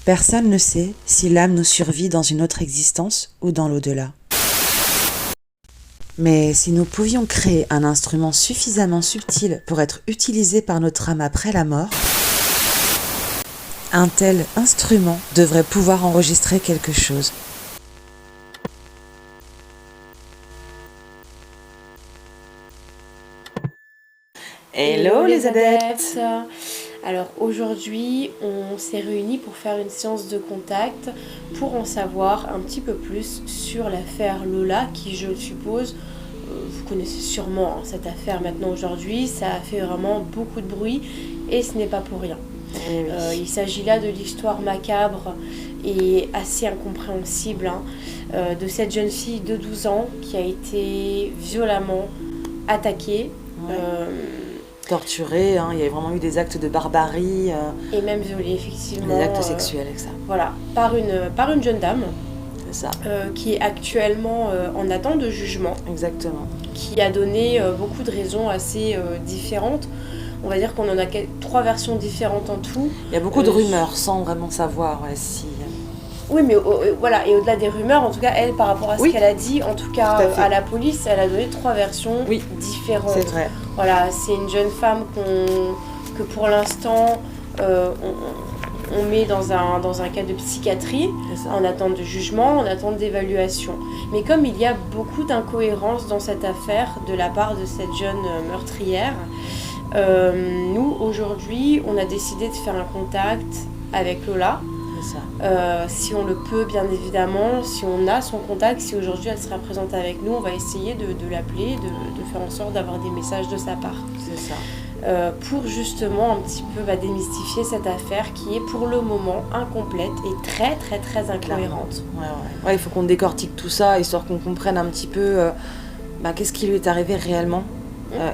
Personne ne sait si l'âme nous survit dans une autre existence ou dans l'au-delà. Mais si nous pouvions créer un instrument suffisamment subtil pour être utilisé par notre âme après la mort, un tel instrument devrait pouvoir enregistrer quelque chose. Hello les adeptes. Alors aujourd'hui, on s'est réunis pour faire une séance de contact pour en savoir un petit peu plus sur l'affaire Lola qui, je le suppose, vous connaissez sûrement cette affaire maintenant aujourd'hui. Ça a fait vraiment beaucoup de bruit et ce n'est pas pour rien. Oui. Il s'agit là de l'histoire macabre et assez incompréhensible de cette jeune fille de 12 ans qui a été violemment attaquée. Ouais. Torturée, il y a vraiment eu des actes de barbarie. Et même violée, effectivement. Des actes sexuels avec ça. Voilà, par une jeune dame. C'est ça. Qui est actuellement en attente de jugement. Exactement. Qui a donné beaucoup de raisons assez différentes. On va dire qu'on en a 3 versions différentes en tout. Il y a beaucoup de rumeurs sans vraiment savoir si... Oui, mais voilà, et au-delà des rumeurs, en tout cas, elle, par rapport à ce qu'elle a dit, en tout cas à la police, elle a donné 3 versions différentes. C'est vrai. Voilà, c'est une jeune femme que pour l'instant, on met dans un cas de psychiatrie, en attente de jugement, en attente d'évaluation. Mais comme il y a beaucoup d'incohérences dans cette affaire de la part de cette jeune meurtrière, nous, aujourd'hui, on a décidé de faire un contact avec Lola. Si on le peut, bien évidemment, si on a son contact, si aujourd'hui elle sera présente avec nous, on va essayer de l'appeler, de faire en sorte d'avoir des messages de sa part. C'est ça. Pour justement un petit peu démystifier cette affaire qui est pour le moment incomplète et très très très incohérente. Ouais, il faut qu'on décortique tout ça, histoire qu'on comprenne un petit peu qu'est-ce qui lui est arrivé réellement.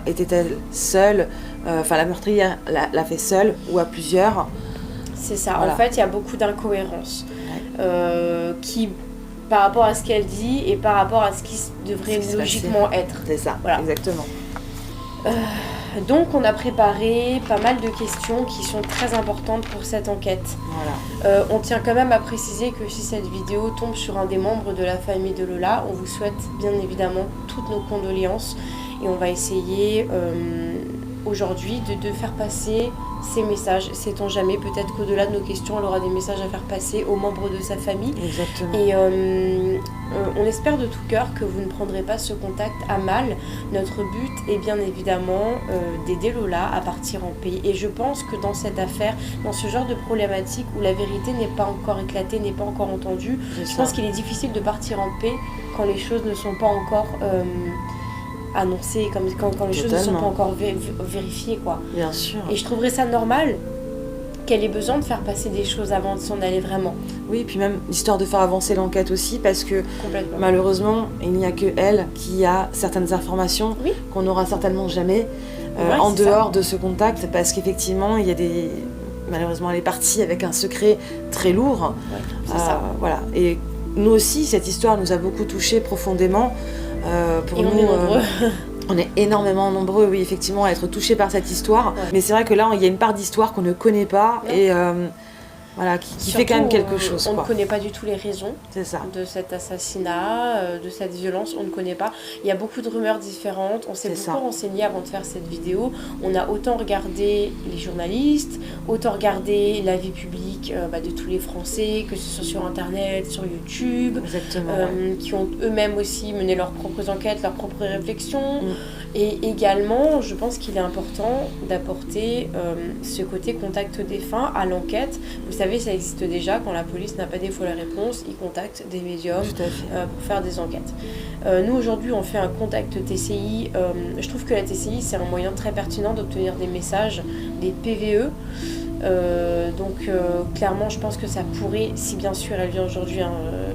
Était-elle seule, la meurtrière l'a fait seule ou à plusieurs. C'est ça, voilà. En fait il y a beaucoup d'incohérences qui, par rapport à ce qu'elle dit et par rapport à ce qui devrait logiquement être. C'est ça, voilà. Exactement. Donc on a préparé pas mal de questions qui sont très importantes pour cette enquête. Voilà. On tient quand même à préciser que si cette vidéo tombe sur un des membres de la famille de Lola, on vous souhaite bien évidemment toutes nos condoléances et on va essayer aujourd'hui de faire passer ces messages. Sait-on jamais, peut-être qu'au-delà de nos questions, elle aura des messages à faire passer aux membres de sa famille. Exactement. Et on espère de tout cœur que vous ne prendrez pas ce contact à mal. Notre but est bien évidemment d'aider Lola à partir en paix. Et je pense que dans cette affaire, dans ce genre de problématique où la vérité n'est pas encore éclatée, n'est pas encore entendue, je pense qu'il est difficile de partir en paix quand les choses ne sont pas encore... annoncées, quand les choses ne sont pas encore vérifiées, quoi. Bien sûr. Et je trouverais ça normal qu'elle ait besoin de faire passer des choses avant de s'en aller vraiment. Oui, puis même histoire de faire avancer l'enquête aussi, parce que malheureusement, il n'y a que elle qui a certaines informations qu'on n'aura certainement jamais en dehors de ce contact, parce qu'effectivement, il y a des... Malheureusement, elle est partie avec un secret très lourd. Ouais, c'est ça. Voilà. Et nous aussi, cette histoire nous a beaucoup touchés profondément. Pour nous, on est nombreux. On est énormément nombreux, oui, effectivement, à être touchés par cette histoire. Ouais. Mais c'est vrai que là, il y a une part d'histoire qu'on ne connaît pas et voilà, qui fait quand même quelque chose. On ne connaît pas du tout les raisons de cet assassinat, de cette violence, on ne connaît pas. Il y a beaucoup de rumeurs différentes, on s'est beaucoup renseigné avant de faire cette vidéo. On a autant regardé les journalistes, autant regardé la vie publique de tous les Français, que ce soit sur Internet, sur YouTube, qui ont eux-mêmes aussi mené leurs propres enquêtes, leurs propres réflexions. Et également, je pense qu'il est important d'apporter ce côté contact défunt à l'enquête. Vous savez, ça existe déjà, quand la police n'a pas des fois la réponse, ils contactent des médiums pour faire des enquêtes. Nous, aujourd'hui, on fait un contact TCI. Je trouve que la TCI, c'est un moyen très pertinent d'obtenir des messages, des PVE. Clairement, je pense que ça pourrait, si bien sûr elle vient aujourd'hui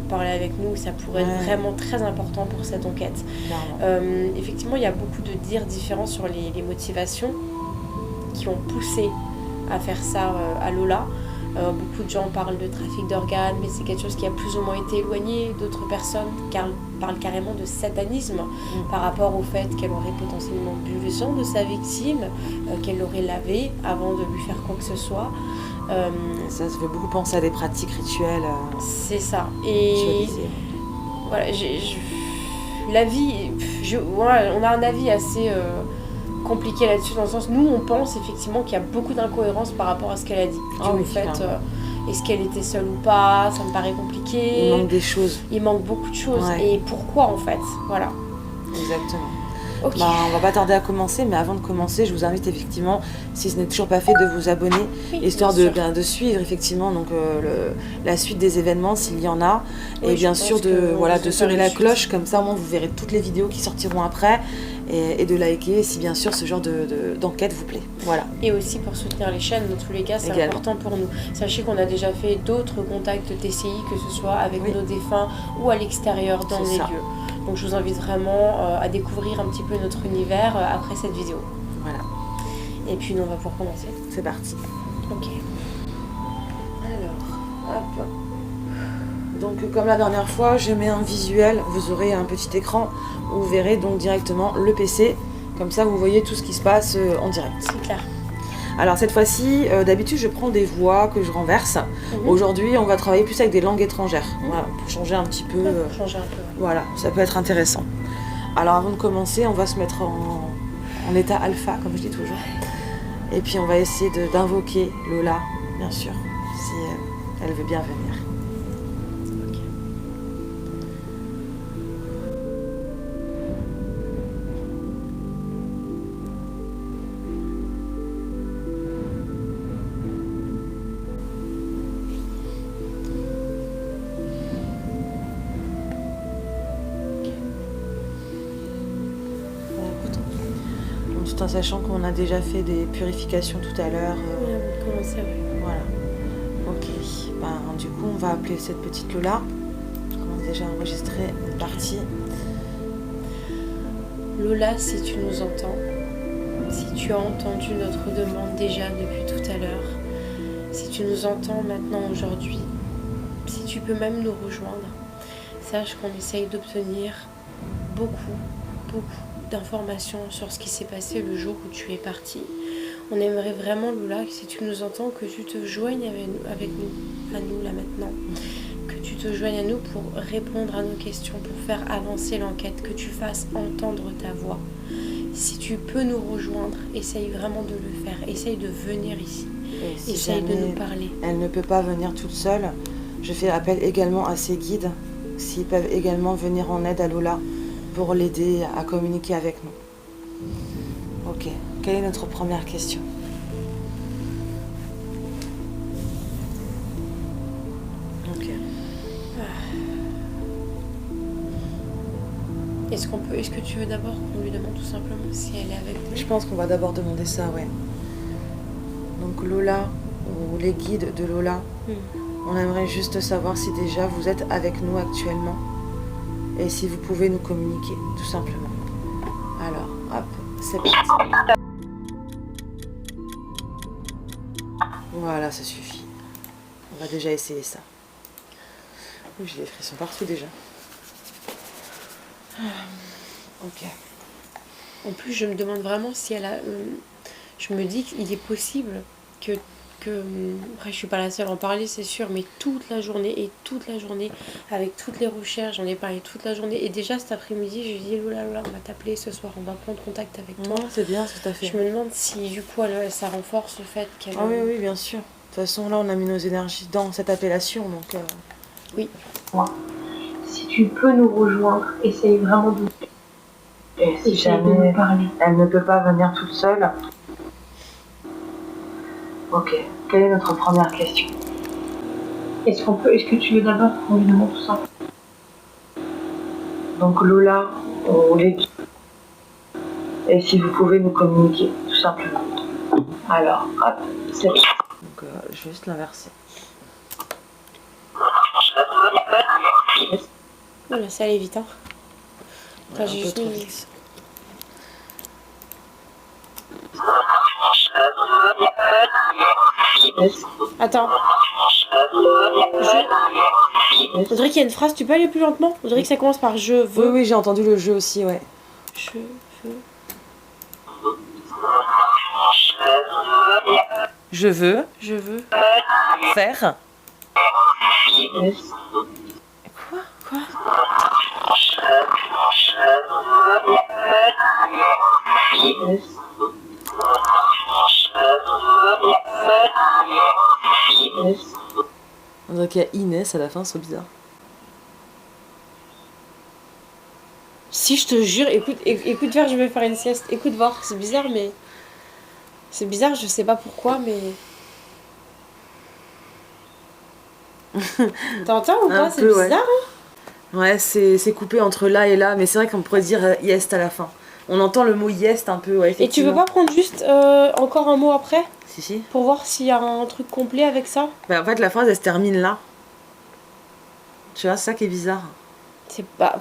parler avec nous, ça pourrait être vraiment très important pour cette enquête. Effectivement, il y a beaucoup de dires différents sur les motivations qui ont poussé à faire ça à Lola. Beaucoup de gens parlent de trafic d'organes, mais c'est quelque chose qui a plus ou moins été éloigné. D'autres personnes parlent carrément de satanisme par rapport au fait qu'elle aurait potentiellement bu le sang de sa victime, qu'elle l'aurait lavé avant de lui faire quoi que ce soit. Ça fait beaucoup penser à des pratiques rituelles. C'est ça. Et voilà, la vie, on a un avis assez compliqué là-dessus, dans le sens, nous on pense effectivement qu'il y a beaucoup d'incohérences par rapport à ce qu'elle a dit. Est-ce qu'elle était seule ou pas, ça me paraît compliqué. Il manque des choses. Il manque beaucoup de choses. Ouais. Et pourquoi en fait, voilà. Exactement. Okay. On va pas tarder à commencer, mais avant de commencer, je vous invite effectivement, si ce n'est toujours pas fait, de vous abonner, histoire de suivre effectivement donc, la suite des événements s'il y en a, et bien sûr de sonner la cloche, comme ça au moins vous verrez toutes les vidéos qui sortiront après, et de liker si bien sûr ce genre d'enquête vous plaît. Voilà. Et aussi pour soutenir les chaînes, dans tous les cas, c'est important pour nous. Sachez qu'on a déjà fait d'autres contacts TCI, que ce soit avec nos défunts ou à l'extérieur dans les lieux. Donc je vous invite vraiment à découvrir un petit peu notre univers après cette vidéo. Voilà. Et puis nous on va pouvoir commencer. C'est parti. Ok. Alors, hop. Donc comme la dernière fois, je mets un visuel. Vous aurez un petit écran où vous verrez donc directement le PC. Comme ça vous voyez tout ce qui se passe en direct. C'est clair. Alors cette fois-ci, d'habitude je prends des voix que je renverse. Aujourd'hui on va travailler plus avec des langues étrangères, voilà, pour changer un petit peu. Voilà, ça peut être intéressant. Alors avant de commencer, on va se mettre en état alpha, comme je dis toujours. Et puis on va essayer d'invoquer Lola, bien sûr, si elle veut bien venir. En sachant qu'on a déjà fait des purifications tout à l'heure. Voilà. Ok. Du coup, on va appeler cette petite Lola. On a déjà enregistré une partie. Lola, si tu nous entends, si tu as entendu notre demande déjà depuis tout à l'heure, si tu nous entends maintenant aujourd'hui, si tu peux même nous rejoindre, sache qu'on essaye d'obtenir beaucoup d'informations sur ce qui s'est passé le jour où tu es partie. On aimerait vraiment, Lola, que si tu nous entends, que tu te joignes avec nous, à nous là maintenant, que tu te joignes à nous pour répondre à nos questions, pour faire avancer l'enquête, que tu fasses entendre ta voix. Si tu peux nous rejoindre, essaye vraiment de le faire, essaye de venir ici, si essaye de nous parler. Elle ne peut pas venir toute seule, je fais appel également à ses guides, s'ils peuvent également venir en aide à Lola, pour l'aider à communiquer avec nous. Ok, quelle est notre première question? Ok. Est-ce que tu veux d'abord qu'on lui demande tout simplement si elle est avec nous? Je pense qu'on va d'abord demander ça, ouais. Donc Lola, ou les guides de Lola, on aimerait juste savoir si déjà vous êtes avec nous actuellement. Et si vous pouvez nous communiquer, tout simplement. Alors, hop, c'est parti. Voilà, ça suffit. On va déjà essayer ça. Oui, j'ai des frissons partout déjà. Ok. En plus, je me demande vraiment si elle a... je me dis qu'il est possible que... Après, je suis pas la seule à en parler, c'est sûr, mais toute la journée, avec toutes les recherches, j'en ai parlé toute la journée. Et déjà, cet après-midi, je lui ai dit, Lola, on va t'appeler ce soir, on va prendre contact avec toi. C'est bien, tout à fait. Je me demande si, du coup, ça renforce le fait qu'elle... Ah oui, bien sûr. De toute façon, là, on a mis nos énergies dans cette appellation, donc... Oui. Si tu peux nous rejoindre, essaye vraiment de... Et si jamais elle ne peut pas venir toute seule... Ok, quelle est notre première question? Est-ce que tu veux d'abord qu'on lui demande tout ça? Donc Lola, on les dit. Et si vous pouvez nous communiquer, tout simplement. Alors, hop, c'est parti. Donc je vais juste l'inverser. Voilà, ça allait vite, hein. Ouais, un peu trop vite. Attends. On dirait qu'il y a une phrase, tu peux aller plus lentement? On dirait que ça commence par je veux. Oui, j'ai entendu le jeu aussi, ouais. Je veux. Je veux faire. Quoi? On dirait qu'il y a Inès à la fin, c'est bizarre. Si, je te jure, écoute voir, je vais faire une sieste. Écoute voir, c'est bizarre, mais... C'est bizarre, je sais pas pourquoi, mais... T'entends ou pas? C'est bizarre, hein? Ouais, c'est coupé entre là et là, mais c'est vrai qu'on pourrait dire yes à la fin. On entend le mot yes un peu, ouais, effectivement. Et tu veux pas prendre juste encore un mot après? Si. Pour voir s'il y a un truc complet avec ça? Bah, en fait, la phrase, elle se termine là. Tu vois, c'est ça qui est bizarre. C'est pas...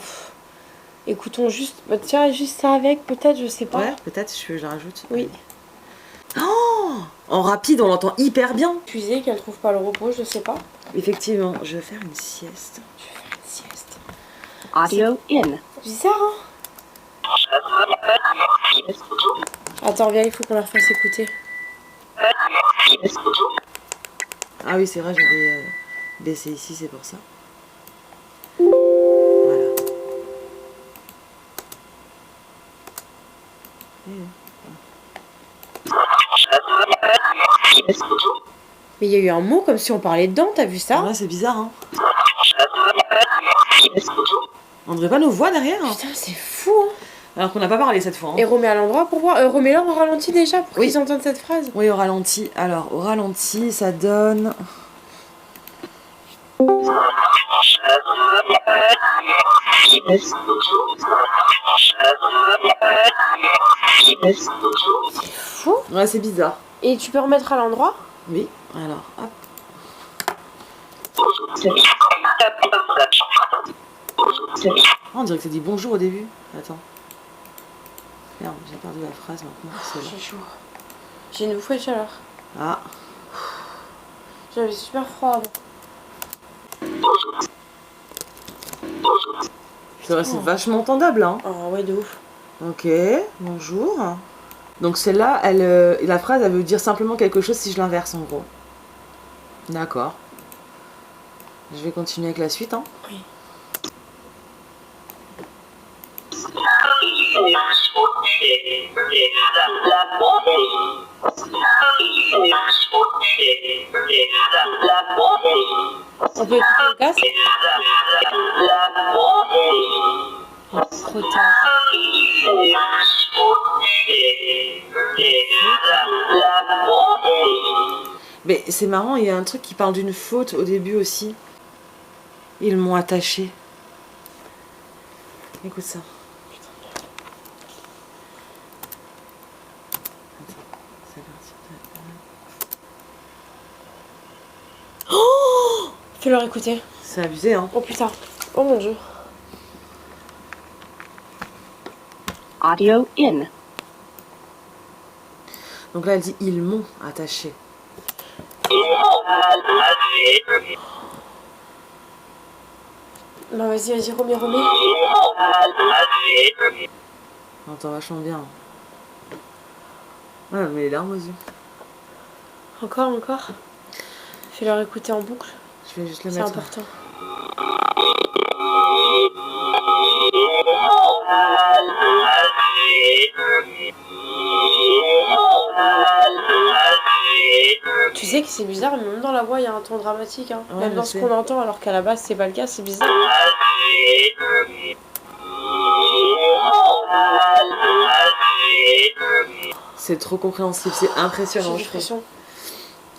Écoutons juste... Bah, tiens, juste ça avec, peut-être, je sais pas. Ouais, peut-être, je la rajoute. Oui. Oh! En rapide, on l'entend hyper bien. Excusez qu'elle trouve pas le repos, je sais pas. Effectivement, je vais faire une sieste. Audio in. Bizarre, hein? Attends, viens, il faut qu'on la refasse écouter. Ah oui, c'est vrai, j'avais baissé ici, c'est pour ça. Voilà. Mais il y a eu un mot comme si on parlait dedans, t'as vu ça? Ouais, c'est bizarre, hein. On dirait pas nos voix derrière. Putain, c'est fou, hein. Alors qu'on n'a pas parlé cette fois. Hein. Et remets à l'endroit pour voir. Remets-la au ralenti déjà pour qu'ils entendent cette phrase. Oui, au ralenti. Alors, au ralenti, ça donne... C'est fou. Ouais, c'est bizarre. Et tu peux remettre à l'endroit? Oui, alors, hop. Oh, on dirait que ça dit bonjour au début. Attends. Merde, j'ai perdu la phrase maintenant. J'ai chaud. J'ai une bouffée de chaleur. Ah. J'avais super froid avant. C'est vrai, c'est vachement entendable, hein. Ah ouais, de ouf. Ok, bonjour. Donc celle-là, la phrase, elle veut dire simplement quelque chose si je l'inverse, en gros. D'accord. Je vais continuer avec la suite, hein. Oui. On peut écouter le casque? Trop tard. Mais c'est marrant, il y a un truc qui parle d'une faute au début aussi. Ils m'ont attaché. Écoute ça. Oh! Fais-leur écouter. C'est abusé, hein. Oh putain. Oh mon dieu. Audio in. Donc là, elle dit ils m'ont attaché. Non, vas-y, remets. On entend vachement bien. Ouais, mais les larmes aux yeux. Encore. Fais-leur écouter en boucle. Je vais juste le C'est mettre. important. Tu sais que c'est bizarre, mais même dans la voix, il y a un ton dramatique. Hein. Ouais, même dans ce qu'on entend, alors qu'à la base, c'est pas le cas, c'est bizarre. C'est trop compréhensible, c'est impressionnant. J'ai l'impression.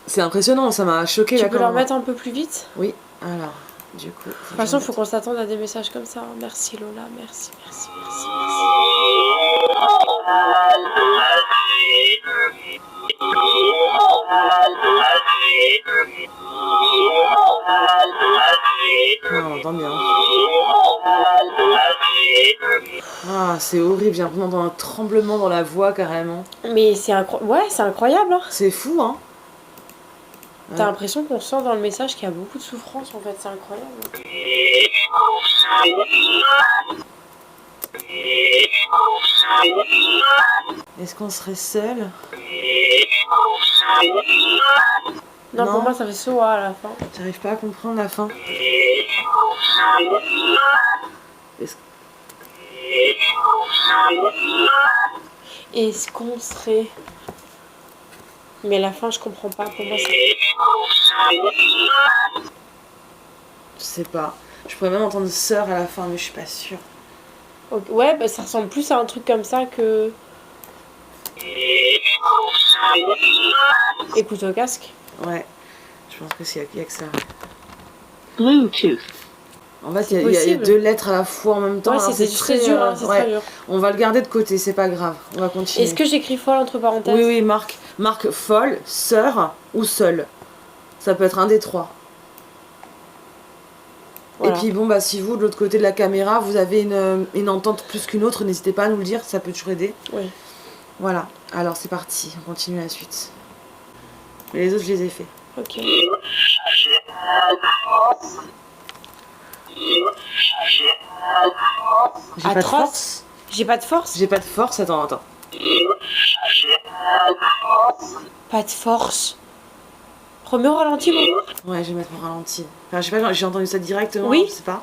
C'est impressionnant, ça m'a choqué. Tu peux leur mettre un peu plus vite? Oui, alors, du coup... De toute façon, il faut qu'on s'attende à des messages comme ça. Merci Lola, merci. on entend bien. Ah, c'est horrible, j'ai l'impression d'entendre un tremblement dans la voix carrément. Mais c'est incroyable. Hein. C'est fou, hein. T'as l'impression qu'on sent dans le message qu'il y a beaucoup de souffrance, en fait, c'est incroyable. Est-ce qu'on serait seul? Non, pour moi ça fait SOA à la fin. J'arrive pas à comprendre la fin. Est-ce qu'on serait... Mais la fin je comprends pas, pour moi c'est... Je sais pas. Je pourrais même entendre sœur à la fin, mais je suis pas sûre. Ouais, bah ça ressemble plus à un truc comme ça que... Écoute au casque. Ouais, je pense que il y a que ça. Bluetooth. En fait, il y a 2 lettres à la fois en même temps. Ouais, c'est très dur, hein, c'est très dur. On va le garder de côté, c'est pas grave. On va continuer. Est-ce que j'écris folle entre parenthèses? Oui, oui, marque folle, sœur ou seule. Ça peut être un des 3. Voilà. Et puis bon, bah si vous, de l'autre côté de la caméra, vous avez une entente plus qu'une autre, n'hésitez pas à nous le dire, ça peut toujours aider. Oui. Voilà, alors c'est parti, on continue la suite. Mais les autres, je les ai faits. Ok. J'ai pas de force. J'ai pas de force. J'ai pas de force, attends. Pas de force. Remets au ralenti, moi. Ouais, je vais mettre au ralenti. Enfin, je sais pas, j'ai entendu ça directement, oui. Je sais pas.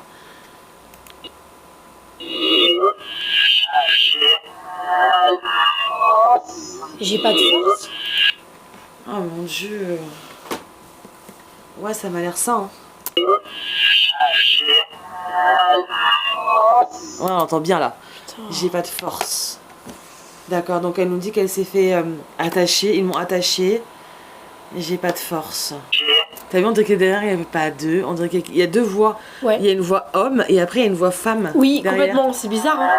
J'ai pas de force. Oh mon dieu. Ouais, ça m'a l'air ça, hein. Ouais, on entend bien là. J'ai pas de force. D'accord, donc elle nous dit qu'elle s'est fait attacher. Ils m'ont attachée. J'ai pas de force. T'as vu, on dirait que derrière il n'y avait pas 2. On dirait qu'il y a 2 voix. Ouais. Il y a une voix homme et après il y a une voix femme. Oui, derrière. complètement. C'est bizarre, hein.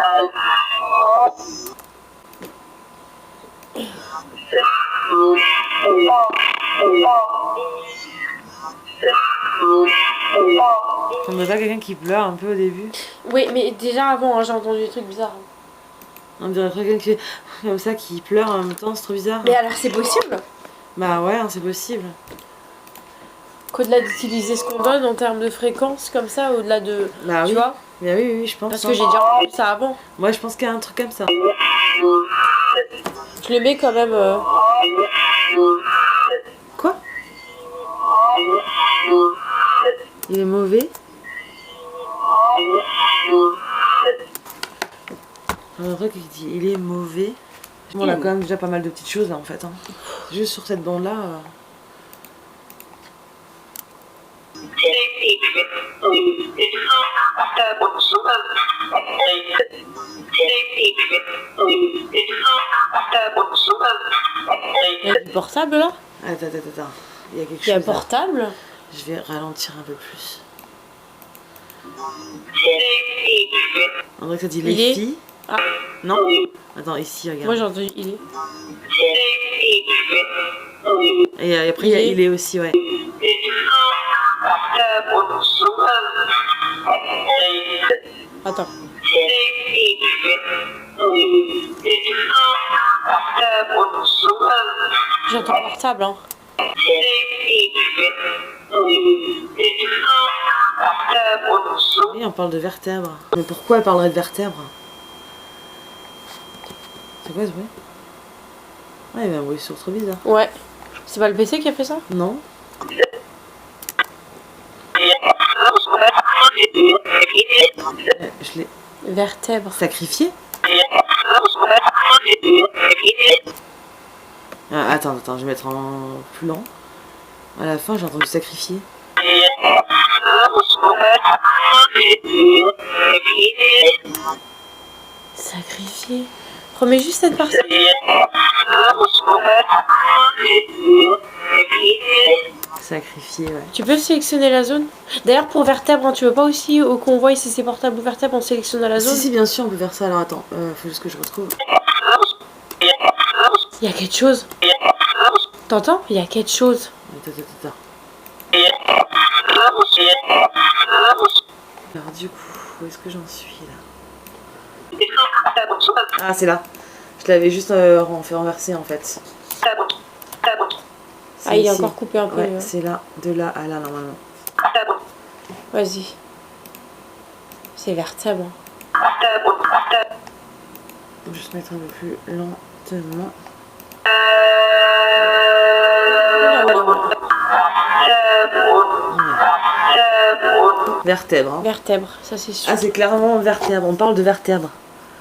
On dirait pas quelqu'un qui pleure un peu au début. Oui, mais déjà avant, hein, j'ai entendu des trucs bizarres. On dirait quelqu'un qui fait comme ça, qui pleure en même temps, c'est trop bizarre. Mais alors c'est possible? Bah ouais, hein, c'est possible. Qu'au-delà d'utiliser ce qu'on donne en termes de fréquence, comme ça, au-delà de... Bah tu oui. vois? Mais oui, je pense. Parce que j'ai déjà entendu ça avant. Moi, je pense qu'il y a un truc comme ça. Je le mets quand même... Quoi? Il est mauvais? Un truc qui dit il est mauvais. Bon, on a quand même déjà pas mal de petites choses là en fait. Hein. Juste sur cette bande là. Il y a du portable là? Attends. Il y a quelque chose. Il y a un portable? Je vais ralentir un peu plus. On dirait que ça dit les filles. Ah. Non? Attends, ici, regarde. Moi j'ai entendu il est. Et après, il y a il est aussi, ouais. Attends. J'entends portable, hein. Oui, on parle de vertèbres. Mais pourquoi elle parlerait de vertèbres? C'est quoi ce bruit? Ouais, il y a un bruit sur trop bizarre. Ouais. C'est pas le PC qui a fait ça? Non. Je l'ai... Vertèbre. Sacrifié? Ah, attends, je vais mettre en plus lent. À la fin, j'ai entendu sacrifier. Sacrifié. Remets juste cette partie. Sacrifié, ouais. Tu peux sélectionner la zone? D'ailleurs, pour vertèbre, hein, tu veux pas aussi qu'on voit si c'est portable ou vertèbre, on sélectionne la zone? Si, bien sûr, on peut faire ça. Alors attends, faut juste que je retrouve. Il y a quelque chose. T'entends? Il y a quelque chose. Attends. Alors du coup, où est-ce que j'en suis là? Ah, c'est là. Je l'avais juste fait renverser en fait. Ah, il est encore coupé un peu. Ouais, c'est là, de là à là normalement. Vas-y. C'est vertèbre. Juste mettre un peu plus lentement. Vertèbre. Hein. Vertèbre, ça c'est sûr. Ah, c'est clairement vertèbre. On parle de vertèbre.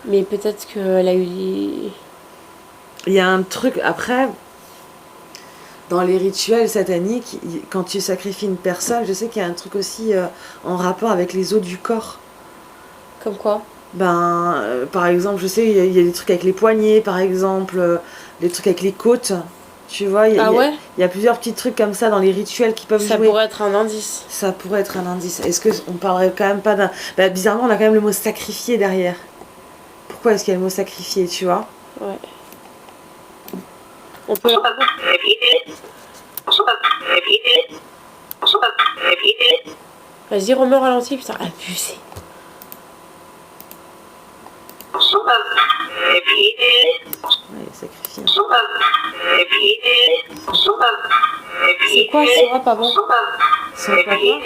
Mais peut-être qu'elle a eu... Il y a un truc, après, dans les rituels sataniques, quand tu sacrifies une personne, je sais qu'il y a un truc aussi en rapport avec les os du corps. Comme quoi? Par exemple, je sais, il y a des trucs avec les poignets, par exemple, des trucs avec les côtes. Tu vois, il y a plusieurs petits trucs comme ça dans les rituels qui peuvent jouer. Ça pourrait être un indice. Ça pourrait être un indice. Est-ce qu'on parlerait quand même pas d'un... bizarrement, on a quand même le mot sacrifié derrière. Pourquoi est-ce qu'il y a le mot sacrifié, tu vois? Ouais. On peut... Vas-y, remets au ralenti, putain, abusé. Ouais, sacrifié. C'est quoi, sera pas bon? C'est pas quoi?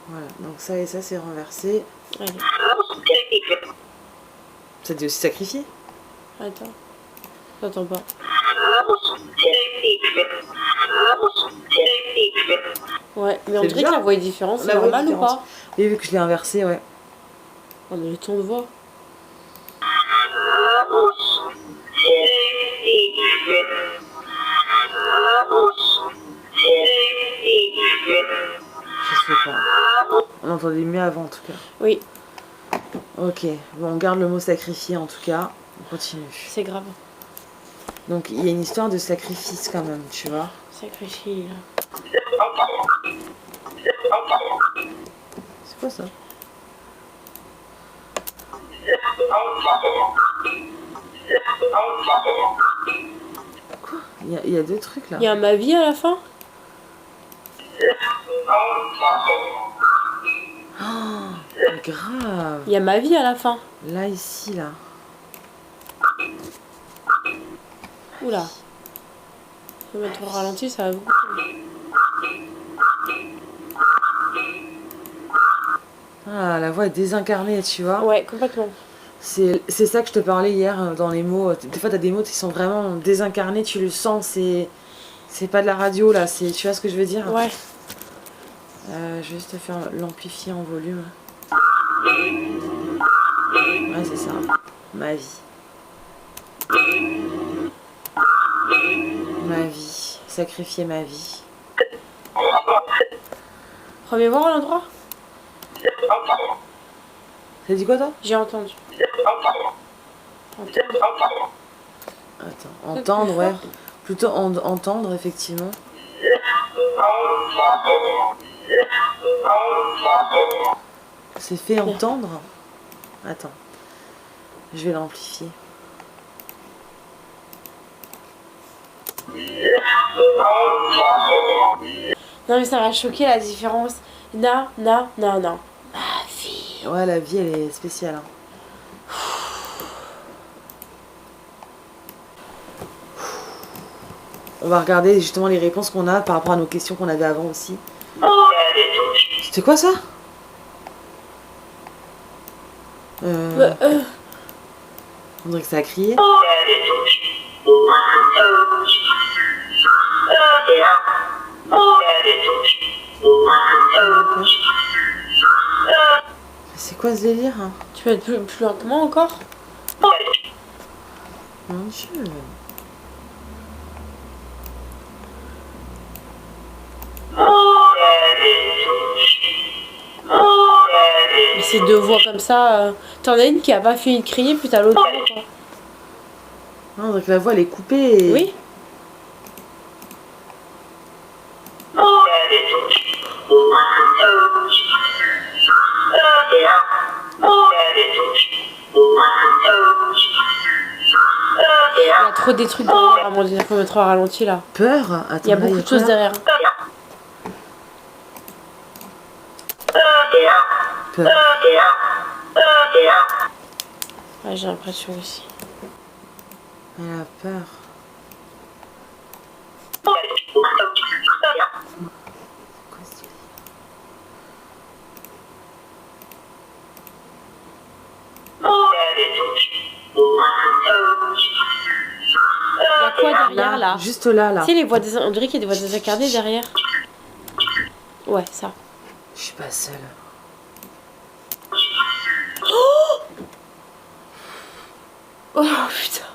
Voilà, donc ça et ça c'est renversé. Allez. Ça dit aussi sacrifié? Attends. J'entends pas. Ouais, mais on dirait que la voix est différente, c'est normal ou pas? Oui, vu que je l'ai inversé, ouais. On a le ton de voix. Je sais pas. On entendait mieux avant en tout cas. Oui. Ok, bon, on garde le mot sacrifié en tout cas. On continue. C'est grave. Donc il y a une histoire de sacrifice quand même, tu vois. Sacrifié. C'est quoi ça? Quoi? Il y a deux trucs là. Il y a ma vie à la fin? Oh, grave. Il y a ma vie à la fin. Là, ici, là. Oula. Je vais mettre au ralenti, ça va beaucoup. Ah, la voix est désincarnée, tu vois. Ouais, complètement. C'est ça que je te parlais hier dans les mots. Des fois, t'as des mots qui sont vraiment désincarnés, tu le sens, c'est pas de la radio, là. Tu vois ce que je veux dire? Ouais. Je vais juste te faire l'amplifier en volume. Ouais, c'est ça. Ma vie. Ma vie. Sacrifier ma vie. Remets voir à l'endroit. T'as dit quoi, toi? J'ai entendu. Attends, entendre, ouais. Plutôt entendre, effectivement. C'est fait entendre. Attends. Je vais l'amplifier. Non mais ça m'a choqué la différence. Non. Ma vie. Ouais, la vie, elle est spéciale. Hein. On va regarder justement les réponses qu'on a par rapport à nos questions qu'on avait avant aussi. C'était quoi ça? On dirait que ça a crié. C'est quoi ce délire? Hein? Tu peux être plus lentement encore? Mon Dieu. Mais ces deux voix comme ça, t'en as une qui a pas fini de crier, puis t'as l'autre. Non, donc la voix elle est coupée. Et... Oui. Il y a trop des trucs derrière, à mon avis, il faut mettre au ralenti là. Peur? Attends, il y a beaucoup de choses derrière. Peur. Ouais, j'ai l'impression aussi. Elle a peur. Il y a quoi derrière là? Juste là. Tu sais, les voix on dirait qu'il y a des voix désincarnées derrière. Ouais, ça. Je suis pas seule. Oh putain.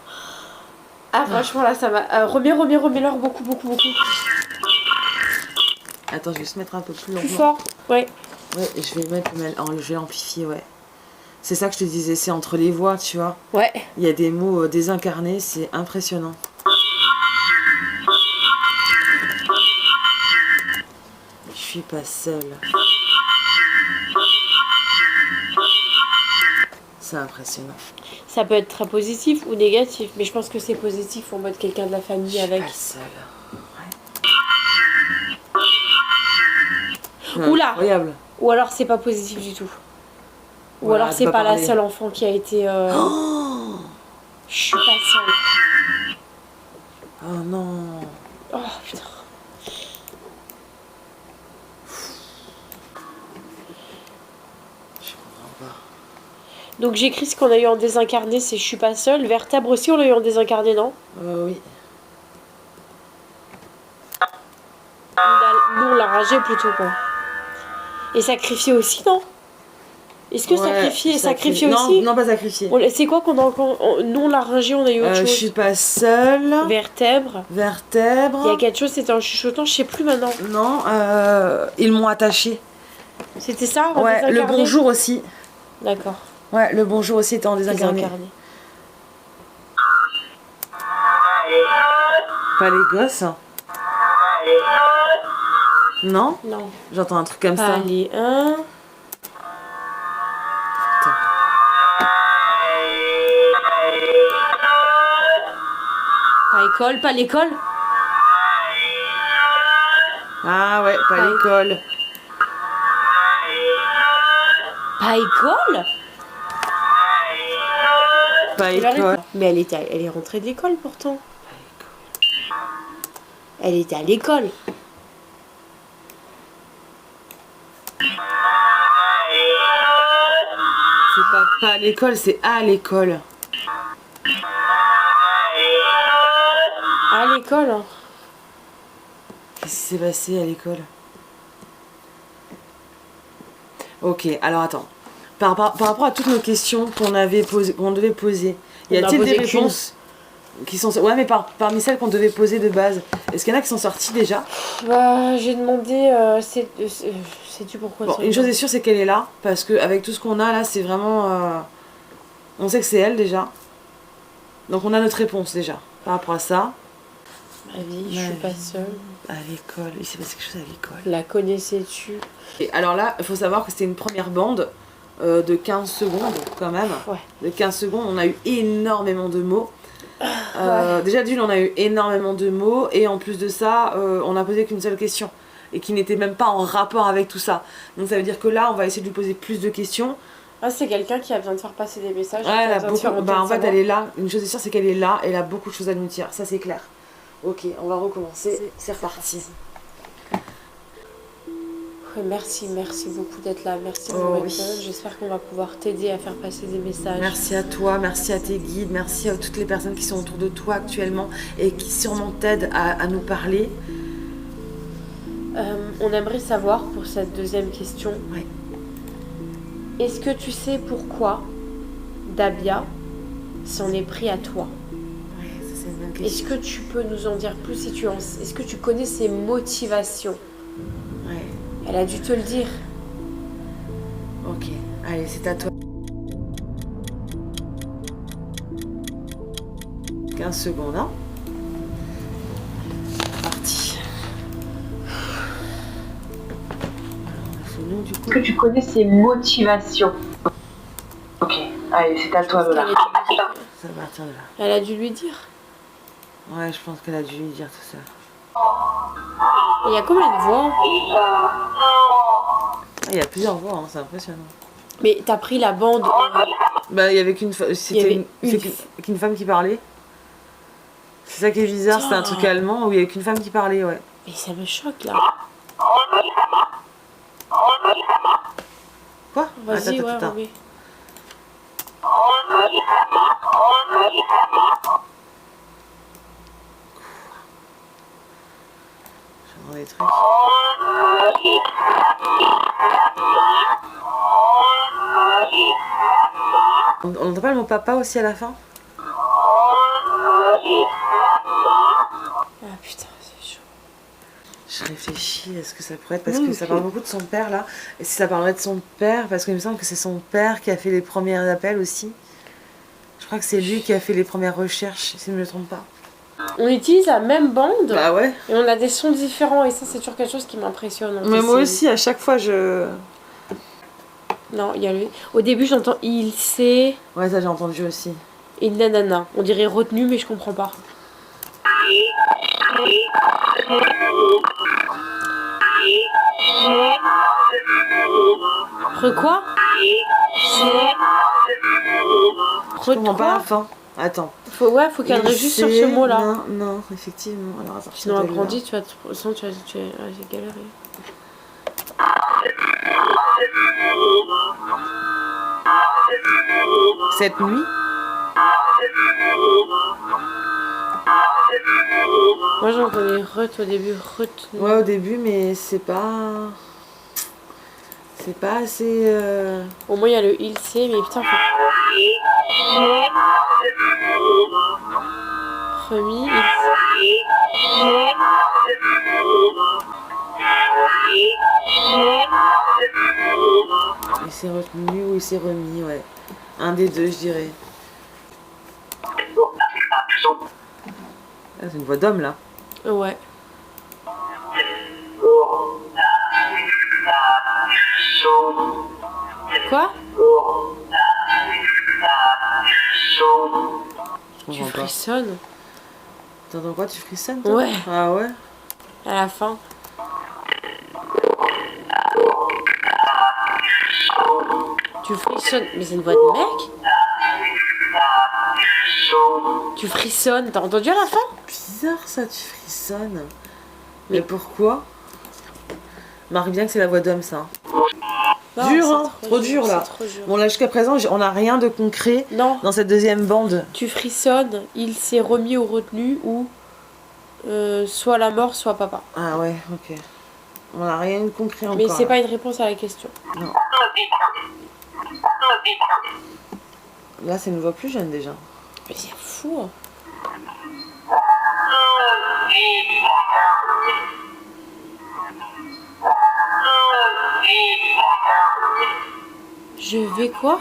Ah franchement là ça va. Remets-leur beaucoup. Attends, je vais se mettre un peu plus Plus fort, ouais. Ouais, je vais mettre je vais l'amplifier, ouais. C'est ça que je te disais, c'est entre les voix, tu vois. Ouais. Il y a des mots désincarnés, c'est impressionnant. Je suis pas seule. C'est impressionnant. Ça peut être très positif ou négatif, mais je pense que c'est positif en mode quelqu'un de la famille avec. Je suis pas seule. Ouais. Oula. Incroyable. Ou alors c'est pas positif du tout. Ou Voilà, alors c'est pas la seule enfant qui a été. Oh, je suis pas seule. oh non. Oh putain. Je comprends pas. Donc j'écris ce qu'on a eu en désincarné, c'est je suis pas seule. Vertèbre aussi on l'a eu en désincarné, non? Oui. Nous on l'a rangé plutôt quoi. Et sacrifié aussi, non? Est-ce que sacrifié aussi? Non, pas sacrifié. C'est quoi qu'on a nous on l'a rangé, on a eu autre chose. Je suis pas seule. Vertèbre. Il y a quelque chose, c'était en chuchotant, je sais plus maintenant. Non, ils m'ont attaché. C'était ça? Ouais, le bonjour aussi. D'accord. Ouais, le bonjour aussi était en désincarné. Pas les gosses. Non? Non. J'entends un truc comme ça. Pas les 1. Pas l'école. Ah ouais, pas l'école. Pas école? Pas école. Mais elle est rentrée de l'école pourtant. Elle était à l'école. C'est pas à l'école, c'est à l'école. À l'école, hein. Qu'est-ce qui s'est passé à l'école? Ok, alors attends. Par rapport à toutes nos questions qu'on devait poser, y a-t-il des réponses qui sont... Ouais, mais parmi celles qu'on devait poser de base, est-ce qu'il y en a qui sont sorties déjà? Bah, j'ai demandé... sais-tu pourquoi? Bon, une chose est sûre, c'est qu'elle est là, parce qu'avec tout ce qu'on a là, c'est vraiment... On sait que c'est elle déjà. Donc on a notre réponse déjà, par rapport à ça. Ma vie, je suis pas seule. À l'école, il s'est passé quelque chose à l'école. La connaissais-tu? Et alors là, il faut savoir que c'était une première bande de 15 secondes quand même. Ouais. De 15 secondes, on a eu énormément de mots. Ouais. Déjà d'une, on a eu énormément de mots et en plus de ça, on n'a posé qu'une seule question et qui n'était même pas en rapport avec tout ça. Donc ça veut dire que là, on va essayer de lui poser plus de questions. Ah, c'est quelqu'un qui a besoin de faire passer des messages. Ouais, elle a beaucoup... en fait, elle est là. Une chose est sûre, c'est qu'elle est là. Elle a beaucoup de choses à nous dire. Ça, c'est clair. Ok, on va recommencer. C'est reparti. Ouais, merci beaucoup d'être là. Merci pour oui. J'espère qu'on va pouvoir t'aider à faire passer des messages. Merci à toi, merci à tes guides, merci à toutes les personnes qui sont autour de toi actuellement et qui sûrement t'aident à nous parler. On aimerait savoir pour cette deuxième question. Ouais. Est-ce que tu sais pourquoi Dabia s'en est pris à toi? Ouais, ça c'est une bonne question. Est-ce que tu peux nous en dire plus si est-ce que tu connais ses motivations? Ouais. Elle a dû te le dire. Ok, allez, c'est à toi. 15 secondes, hein? Parti. Est-ce que tu connais ses motivations? Ok, allez, c'est à toi, Lola. Ça va partir de là. Elle a dû lui dire. Ouais, je pense qu'elle a dû lui dire tout ça. Il y a combien de voix? Il y a plusieurs voix, hein, c'est impressionnant. Mais t'as pris la bande... Bah, il y avait qu'une qu'une femme qui parlait. C'est ça qui est bizarre, c'était un truc allemand où il y avait qu'une femme qui parlait, ouais. Mais ça me choque, là. Quoi? Vas-y, ouais, remets. J'entends des trucs. On n'entend pas le mot papa aussi à la fin? Ah putain, c'est chaud. Je réfléchis à ce que ça pourrait être, parce que ça parle beaucoup de son père là. Et si ça parlerait de son père, parce qu'il me semble que c'est son père qui a fait les premiers appels aussi. Je crois que c'est lui qui a fait les premières recherches, si je ne me trompe pas. On utilise la même bande. Bah ouais. Et on a des sons différents, et ça, c'est toujours quelque chose qui m'impressionne. Mais moi aussi, à chaque fois, je... Non, il y a le... Au début, j'entends il sait. Ouais, ça j'ai entendu aussi. Et nanana. On dirait retenu, mais je comprends pas. Quoi? Je comprends pas la fin. Attends. Faut cadrer juste sur ce mot-là. Non, non, effectivement. Alors, attends, sinon, agrandi, tu vas j'ai galéré. Cette nuit? Moi j'entendais au début, retenu. Ouais, au début, mais c'est pas... C'est pas assez... Au moins il y a le il sait, mais putain, faut... Remis, il s'est retenu ou il s'est remis, ouais. Un des deux, je dirais. Ah, c'est une voix d'homme, là. Ouais. Quoi? Tu frissonnes. T'entends quoi? Tu frissonnes, toi? Ouais. Ah ouais? À la fin. Tu frissonnes. Mais c'est une voix de mec? Tu frissonnes. T'as entendu à la fin? Bizarre ça, tu frissonnes. Mais pourquoi? Marque bien que c'est la voix d'homme, ça. Non, dur, hein? Trop dur, là. Trop dur. Bon, là, jusqu'à présent, on n'a rien de concret dans cette deuxième bande. Tu frissonnes, il s'est remis au retenu ou soit la mort, soit papa. Ah ouais, ok. On n'a rien de concret encore. Mais c'est pas une réponse à la question. Non. Là, c'est une voix plus jeune déjà. Mais c'est fou. Hein. Je vais quoi?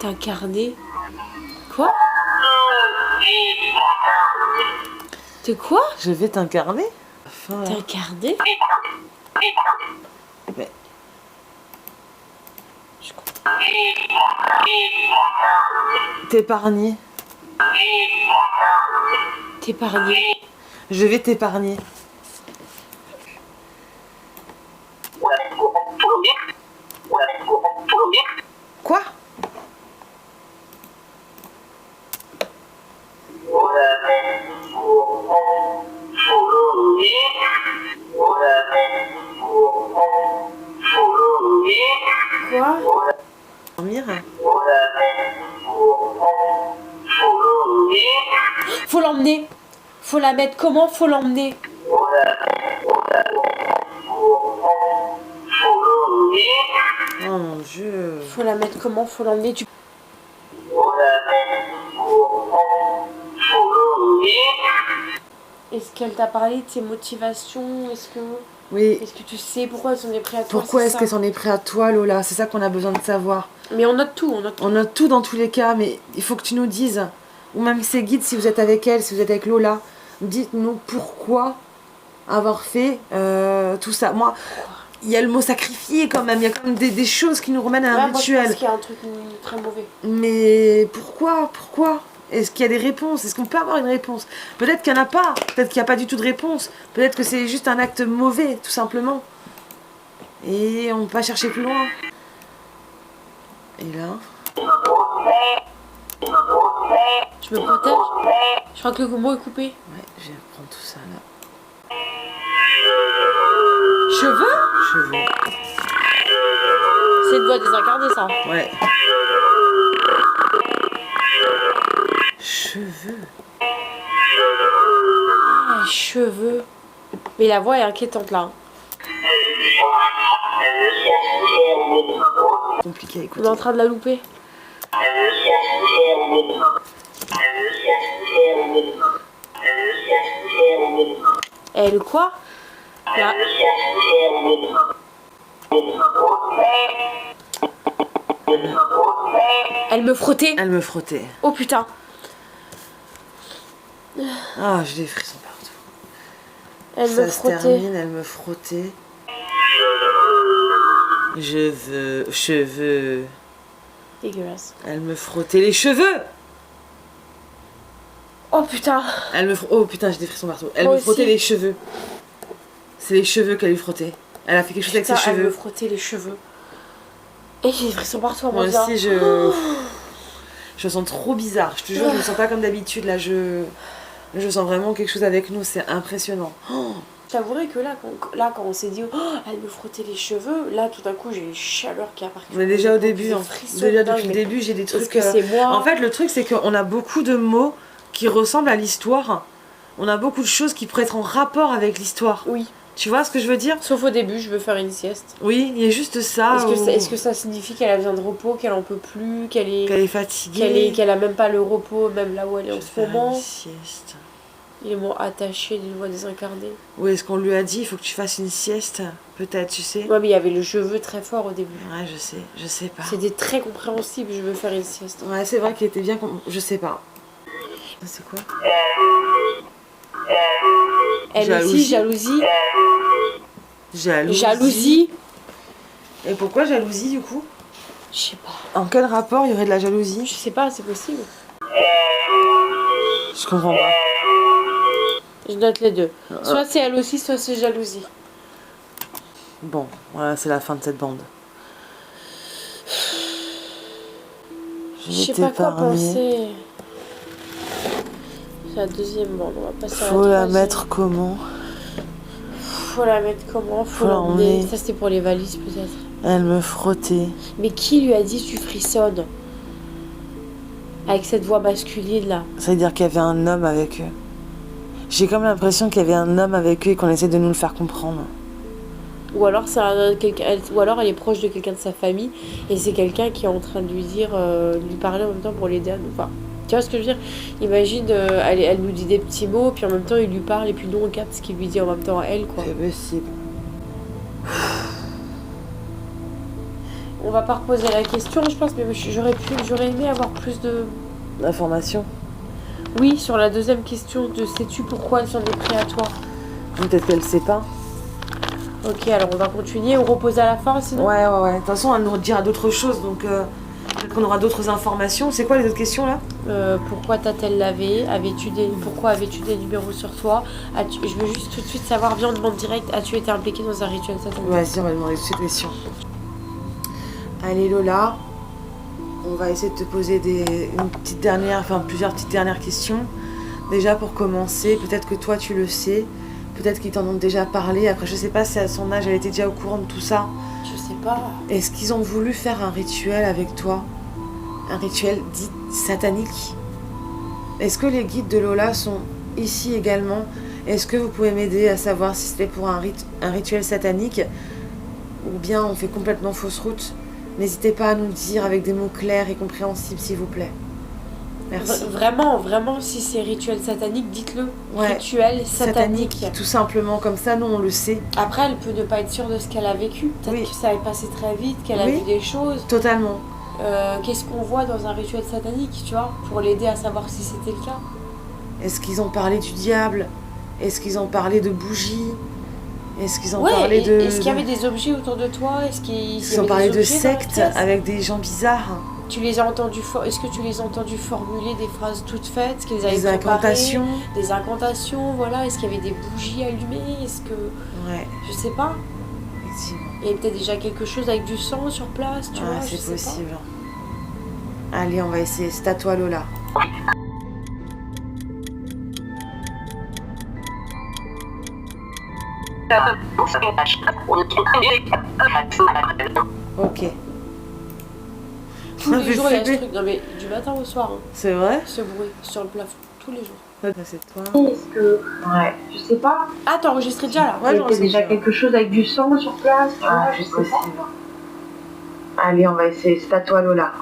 T'incarner. Quoi? De quoi? Je vais t'incarner? T'incarner? Mais... Je comprends. T'épargner. T'épargner. Je vais t'épargner. Quoi? Quoi? Dormir? Faut l'emmener. Faut la mettre comment? Faut l'emmener. Oh mon Dieu. Faut la mettre comment? Faut l'emmener. Tu... Est-ce qu'elle t'a parlé de ses motivations? Est-ce que... Oui. Est-ce que tu sais pourquoi elle s'en est pris à toi? Pourquoi est-ce qu'elle s'en est pris à toi, Lola? C'est ça qu'on a besoin de savoir. Mais on note tout, On note tout dans tous les cas, mais il faut que tu nous dises, ou même ses guides si vous êtes avec elle, si vous êtes avec Lola, dites-nous pourquoi avoir fait tout ça. Moi, il y a le mot sacrifié quand même, il y a quand même des choses qui nous remènent à un rituel. Moi, je pense qu'il y a un truc très mauvais. Mais pourquoi? Est-ce qu'il y a des réponses? Est-ce qu'on peut avoir une réponse? Peut-être qu'il n'y en a pas, peut-être qu'il n'y a pas du tout de réponse, peut-être que c'est juste un acte mauvais, tout simplement. Et on ne peut pas chercher plus loin. Et là... Je me protège. Je crois que le mot est coupé. Ouais, je vais reprendre tout ça là. Cheveux? C'est une voix désincarnée, ça. Ouais. Cheveux. Ah, cheveux. Mais la voix est inquiétante là. Compliqué à écouter. On est en train de la louper. Elle quoi? Là. Elle me frottait. Elle me frottait. Oh putain. Ah, j'ai des frissons partout. Elle Ça me se frottait. termine, elle me frottait. Cheveux. Dégueulasse. Elle me frottait les cheveux. Oh putain. Oh putain, j'ai des frissons partout. Elle Moi me frottait aussi. les cheveux. C'est les cheveux qu'elle lui frottait. Elle a fait quelque chose Putain, avec ses elle me cheveux. frottait les cheveux. Et j'ai des frissons partout à Moi mon aussi, je me sens trop bizarre. Je te jure, je me sens pas comme d'habitude. Là, je sens vraiment quelque chose avec nous. C'est impressionnant. Oh, J'avouerais que là, quand on s'est dit oh, elle me frottait les cheveux, là tout d'un coup j'ai une chaleur qui a apparu. on est déjà au début. Des Hein. frissons, Déjà dingue, depuis le mais début, j'ai des est-ce trucs. que c'est moi En fait, le truc, c'est qu'on a beaucoup de mots qui ressemblent à l'histoire. On a beaucoup de choses qui pourraient être en rapport avec l'histoire. Oui. Tu vois ce que je veux dire? Sauf au début, je veux faire une sieste. Oui, il y a juste ça. Est-ce que ça signifie qu'elle a besoin de repos, qu'elle en peut plus, qu'elle est fatiguée, qu'elle a même pas le repos, même là où elle est en ce moment? Une sieste. Ils m'ont attachée d'une voix désincarnée. Oui, est-ce qu'on lui a dit il faut que tu fasses une sieste? Peut-être, tu sais. Ouais, mais il y avait le je veux très fort au début. Ouais, je sais pas. C'était très compréhensible, je veux faire une sieste. Ouais, c'est vrai qu'il était bien. Je sais pas. C'est quoi? Elle aussi, jalousie. Jalousie. Et pourquoi jalousie du coup? Je sais pas. En quel rapport il y aurait de la jalousie? Je sais pas, c'est possible. Je comprends pas. Je note les deux. Soit c'est elle aussi, soit c'est jalousie. Bon, voilà, c'est la fin de cette bande. Je sais pas quoi penser. C'est la deuxième bande, on va passer à la Faut la troisième. mettre comment? Faut la mettre comment? Faut l'emmener. Ça c'était pour les valises peut-être. Elle me frottait. Mais qui lui a dit tu frissonnes? Avec cette voix masculine là. Ça veut dire qu'il y avait un homme avec eux. J'ai comme l'impression qu'il y avait un homme avec eux et qu'on essaie de nous le faire comprendre. Ou alors, ou alors elle est proche de quelqu'un de sa famille et c'est quelqu'un qui est en train de lui dire, lui parler en même temps pour l'aider à nous. Enfin, tu vois ce que je veux dire? Imagine, elle nous dit des petits mots, puis en même temps il lui parle et puis nous on capte ce qu'il lui dit en même temps à elle, quoi. C'est possible. On va pas reposer la question, je pense, mais j'aurais aimé avoir plus de d'informations. Oui, sur la deuxième question de sais-tu pourquoi elle s'en est pris à toi? Peut-être qu'elle sait pas. Ok, alors on va continuer, on repose à la fin sinon. Ouais. De toute façon, elle nous dira d'autres choses, donc peut-être qu'on aura d'autres informations. C'est quoi les autres questions là? Pourquoi t'a-t-elle lavé? Pourquoi avais-tu des numéros sur toi? Je veux juste tout de suite savoir, viens on demande direct, as-tu été impliquée dans un rituel satanique? Vas-y, on va demander toutes ces questions. Allez Lola, on va essayer de te poser plusieurs petites dernières questions. Déjà pour commencer, peut-être que toi tu le sais, peut-être qu'ils t'en ont déjà parlé. Après, je sais pas si à son âge elle était déjà au courant de tout ça. Je sais pas. Est-ce qu'ils ont voulu faire un rituel avec toi? Un rituel dit satanique? Est-ce que les guides de Lola sont ici également? Est-ce que vous pouvez m'aider à savoir si c'était pour un rituel satanique ou bien on fait complètement fausse route? N'hésitez pas à nous le dire avec des mots clairs et compréhensibles, s'il vous plaît. Merci. Vraiment, si c'est rituel satanique, dites-le. Ouais, rituel satanique. Tout simplement, comme ça, nous, on le sait. Après, elle peut ne pas être sûre de ce qu'elle a vécu. Peut-être que ça est passé très vite, qu'elle a vu des choses. Totalement. Qu'est-ce qu'on voit dans un rituel satanique, tu vois, pour l'aider à savoir si c'était le cas. Est-ce qu'ils ont parlé du diable? Est-ce qu'ils ont parlé de bougies? Est-ce qu'ils ont parlé de... Est-ce qu'il y avait des objets autour de toi? Est-ce qu'ils ont parlé de sectes avec des gens bizarres? Tu les as entendus Est-ce que tu les as entendus formuler des phrases toutes faites? Qu'ils avaient des incantations? Des incantations, voilà. Est-ce qu'il y avait des bougies allumées? Est-ce que... Ouais. Je sais pas. Effectivement. Il y avait peut-être déjà quelque chose avec du sang sur place, tu vois, c'est possible. Allez, on va essayer. C'est à toi, Lola. Ok. Tous les jours, il y a ce truc. Non, mais du matin au soir. Hein. C'est vrai? Ce bruit sur le plafond, tous les jours. C'est toi. Est-ce que... Ouais, je sais pas. Ah, t'as enregistré déjà là? Ouais, il y a déjà quelque chose avec du sang sur place. Ah, je sais pas. Allez, on va essayer. C'est à toi, Lola.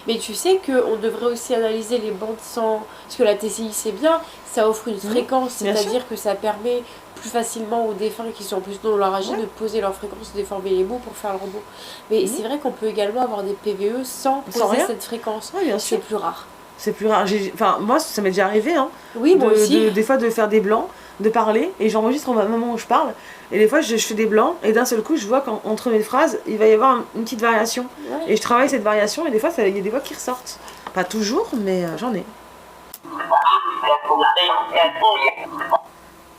Mais tu sais qu'on devrait aussi analyser les bancs de sang, parce que la TCI c'est bien, ça offre une fréquence, c'est-à-dire que ça permet plus facilement aux défunts qui sont en plus dans leur âge de poser leur fréquence, de déformer les bouts pour faire le robot. Mais c'est vrai qu'on peut également avoir des PVE sans poser cette fréquence. Ouais, bien sûr. C'est plus rare. C'est plus rare. Enfin, moi, ça m'est déjà arrivé, hein. Oui, moi aussi. Des fois, de faire des blancs, de parler, et j'enregistre au moment où je parle. Et des fois, je fais des blancs, et d'un seul coup, je vois qu'entre mes phrases, il va y avoir une petite variation. Ouais. Et je travaille cette variation, et des fois, il y a des voix qui ressortent. Pas toujours, mais j'en ai.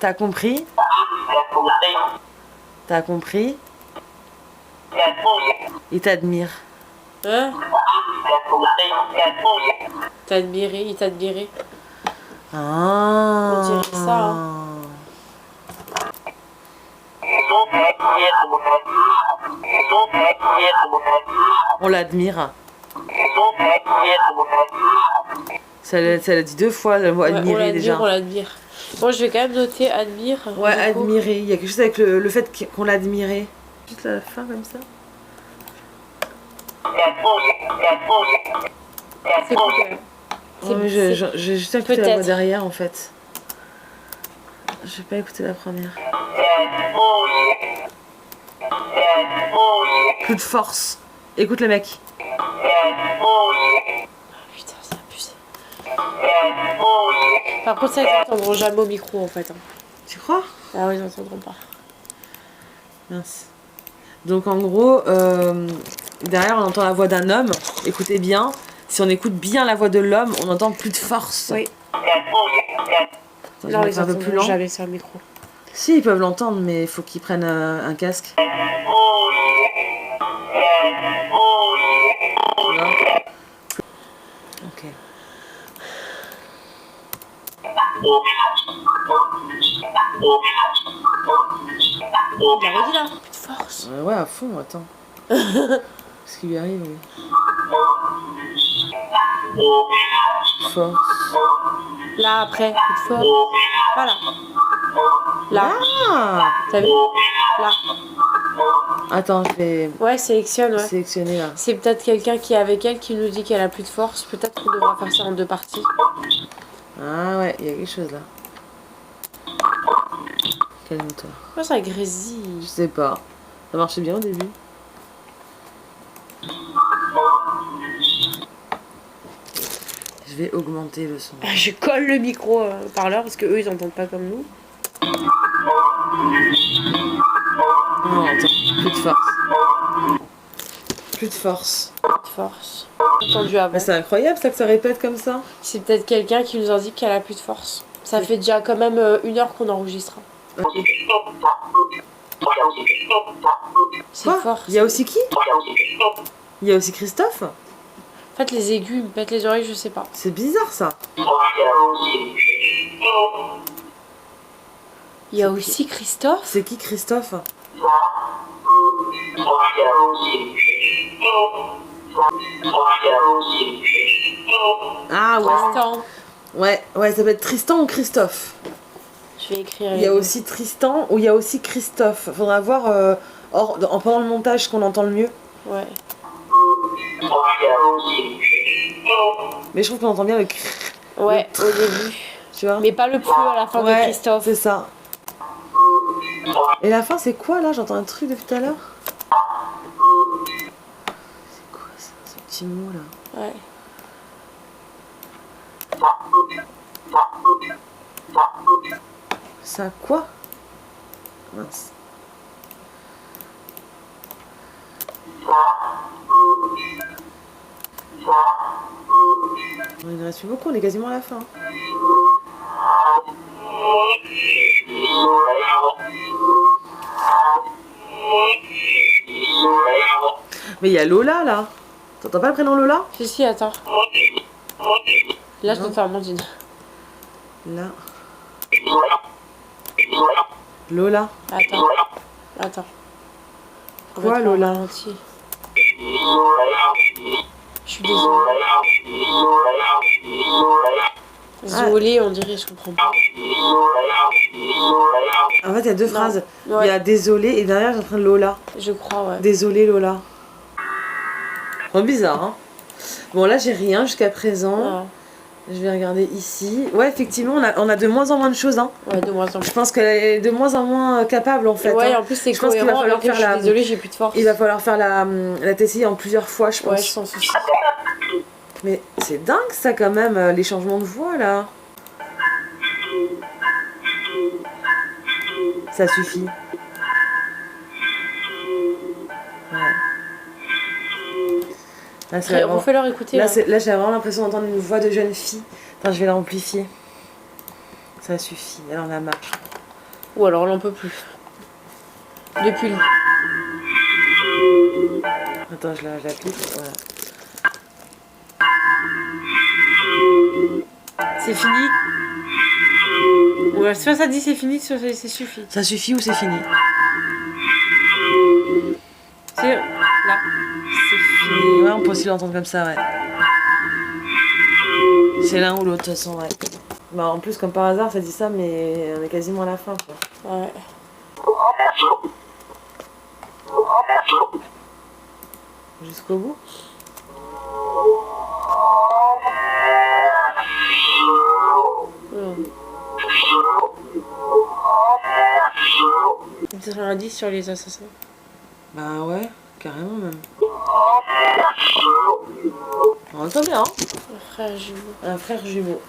T'as compris? T'as compris? Il t'admire. Hein? Il t'a admiré. Ah. On dirait ça, hein. On l'admire. Ça l'a dit 2 fois, le mot admirer déjà. On l'admire. Bon, je vais quand même noter admire. Ouais, admirer. Il y a quelque chose avec le fait qu'on l'admirait. Juste à la fin, comme ça. C'est cool. Ouais, j'ai juste écouté la voix derrière en fait. J'ai pas écouté la première. Plus de force. Écoute le mec. Putain, c'est abusé. Par contre, ça, ils n'entendront jamais au micro en fait. Hein. Tu crois? Ah oui, ils n'entendront pas. Mince. Donc en gros, derrière on entend la voix d'un homme. Écoutez bien. Si on écoute bien la voix de l'homme, on entend plus de force. Oui. Non, ils n'entendront jamais sur le micro. Si, ils peuvent l'entendre, mais il faut qu'ils prennent un casque. Voilà. Ok. Il a redit là. Plus de force. Ouais, à fond, attends. Qu'est-ce qui lui arrive, lui? Force. Là, après, plus de force. Voilà. Là. Ah. T'as vu? Là. Attends, je vais... Ouais, sélectionne, ouais. Sélectionner, là. C'est peut-être quelqu'un qui est avec elle qui nous dit qu'elle a plus de force. Peut-être qu'on devra faire ça en 2 parties. Ah ouais, il y a quelque chose, là. Calme-toi. Pourquoi ça grésille? Je sais pas. Ça marchait bien au début. Je vais augmenter le son. Je colle le micro au parleur parce que eux ils entendent pas comme nous. Non, attends, plus de force. Plus de force. Plus de force. Entendu avant. C'est incroyable ça que ça répète comme ça. C'est peut-être quelqu'un qui nous indique qu'elle a plus de force. Ça fait déjà quand même 1 heure qu'on enregistre. Okay. C'est fort. Il y a aussi qui? Il y a aussi Christophe? En fait, les aigus, ils me pètent les oreilles, je sais pas. C'est bizarre ça. Il y a aussi Christophe. C'est qui Christophe? Ah ouais. Tristan. Ouais, ça peut être Tristan ou Christophe. Je vais écrire. Il y a aussi Tristan ou il y a aussi Christophe. Faudra voir pendant le montage qu'on entend le mieux. Ouais. Mais je trouve qu'on entend bien le ouais, au début. Tu vois? Mais pas le plus à la fin de Christophe. C'est ça. Et la fin, c'est quoi là? J'entends un truc depuis tout à l'heure. C'est quoi ça, ce petit mot là? Ouais. Ça quoi? Mince. Il ne reste plus beaucoup, on est quasiment à la fin. Mais il y a Lola là. T'entends pas le prénom Lola? Si, attends. Là, je peux faire Amandine. Là. Lola. Attends. Quoi Lola? Je suis désolée. Zolé, on dirait, je comprends pas. En fait, il y a deux phrases. Ouais. Il y a désolé et derrière, j'ai en train de Lola. Je crois, ouais. Désolé, Lola. Trop bizarre, hein. Bon, là, j'ai rien jusqu'à présent. Ah. Je vais regarder ici. Ouais, effectivement, on a de moins en moins de choses, hein. Ouais, de moins en moins. Je pense qu'elle est de moins en moins capable, en fait. Ouais, hein. En plus, c'est cohérent. Je suis désolée, j'ai plus de force. Il va falloir faire la TCI en plusieurs fois, je pense. Ouais, sans souci. Mais c'est dingue, ça, quand même, les changements de voix, là. Ça suffit. Ouais. Là, on fait leur écouter. Là, j'ai vraiment l'impression d'entendre une voix de jeune fille. Attends, je vais l'amplifier. Ça suffit, elle en a marre. Ou alors elle en peut plus. Depuis le... Attends, je l'applique. Voilà. C'est fini. Ouais, soit ça dit c'est fini, soit c'est suffit. Ça suffit ou c'est fini? C'est là. C'est fini. Ouais, on peut aussi l'entendre comme ça, ouais. C'est l'un ou l'autre, de toute façon, ouais. Bah, en plus, comme par hasard, ça dit ça, mais on est quasiment à la fin, quoi. Ouais. Jusqu'au bout. C'est un indice sur les assassins. Bah ouais, carrément même. On entend bien, hein. Un frère jumeau. Un frère jumeau.